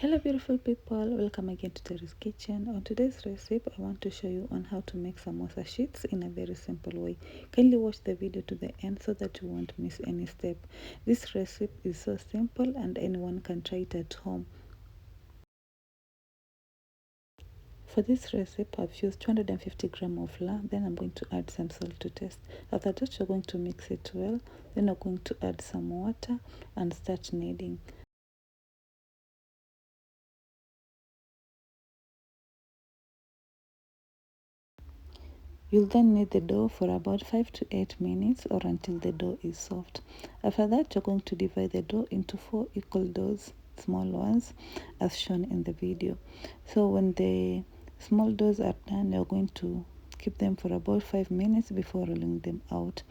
Hello beautiful people, welcome again to Terry's Kitchen. On today's recipe I want to show you on how to make samosa sheets in a very simple way. Kindly watch the video to the end so that you won't miss any step. This recipe is so simple and anyone can try it at home. For this recipe I've used 250 grams of flour, then I'm going to add some salt to taste. After that you're going to mix it well, then I'm going to add some water and start kneading. You'll then knead the dough for about 5 to 8 minutes or until the dough is soft. After that, you're going to divide the dough into 4 equal doughs, small ones, as shown in the video. So when the small doughs are done, you're going to keep them for about 5 minutes before rolling them out.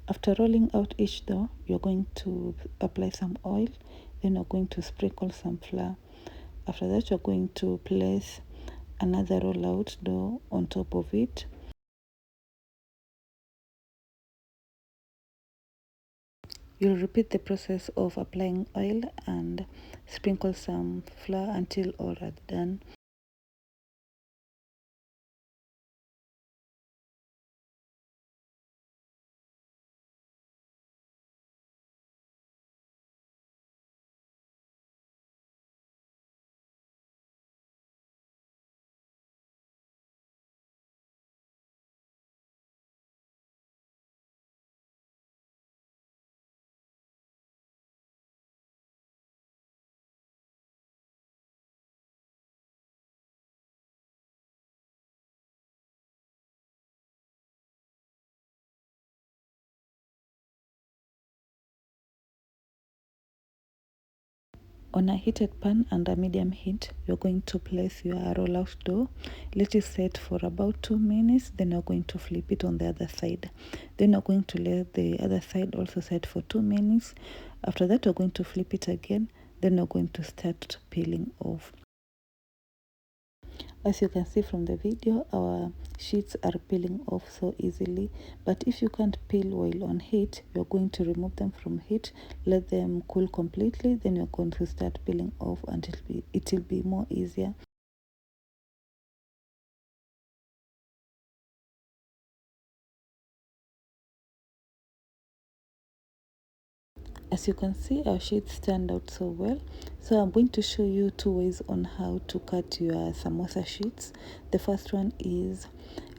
After rolling out each dough, you're going to apply some oil, then you're going to sprinkle some flour. After that, you're going to place another roll-out dough on top of it. You'll repeat the process of applying oil and sprinkle some flour until all are done. On a heated pan under medium heat, you're going to place your rollout dough. Let it set for about 2 minutes, then you're going to flip it on the other side. Then you're going to let the other side also set for 2 minutes. After that, you're going to flip it again, then you're going to start peeling off. As you can see from the video, our sheets are peeling off so easily, but if you can't peel while on heat, you're going to remove them from heat, let them cool completely, then you're going to start peeling off until it will be more easier. As you can see, our sheets turned out so well. So I'm going to show you 2 ways on how to cut your samosa sheets. The first one is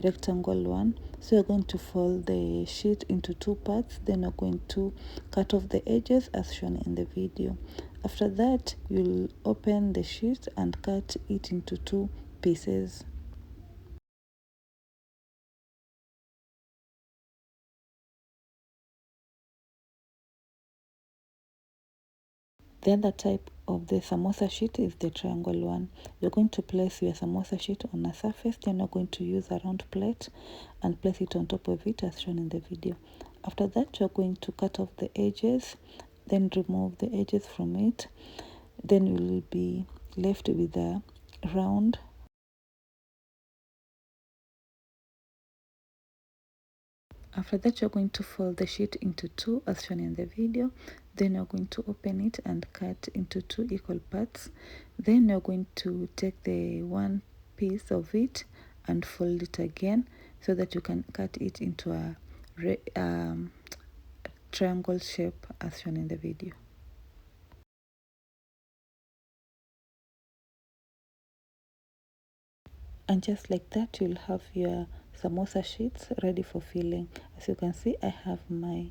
rectangle one. So you're going to fold the sheet into 2 parts, then you're going to cut off the edges as shown in the video. After that, you'll open the sheet and cut it into 2 pieces. The other type of the samosa sheet is the triangle one. You're going to place your samosa sheet on a surface, then you're going to use a round plate and place it on top of it as shown in the video. After that, you're going to cut off the edges, then remove the edges from it. Then you will be left with a round. After that, you're going to fold the sheet into 2 as shown in the video. Then you're going to open it and cut into 2 equal parts. Then you're going to take the one piece of it and fold it again so that you can cut it into a triangle shape as shown in the video. And just like that, you'll have your samosa sheets ready for filling. As you can see, I have my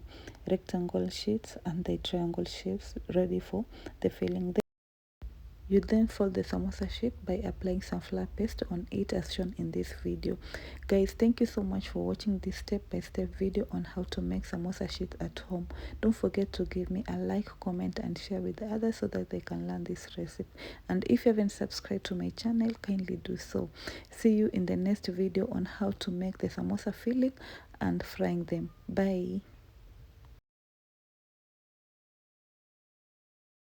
rectangle sheets and the triangle shapes ready for the filling. You then fold the samosa sheet by applying some flour paste on it as shown in this video. Guys, thank you so much for watching this step-by-step video on how to make samosa sheet at home. Don't forget to give me a like, comment and share with others so that they can learn this recipe. And if you haven't subscribed to my channel, kindly do so. See you in the next video on how to make the samosa filling and frying them. Bye.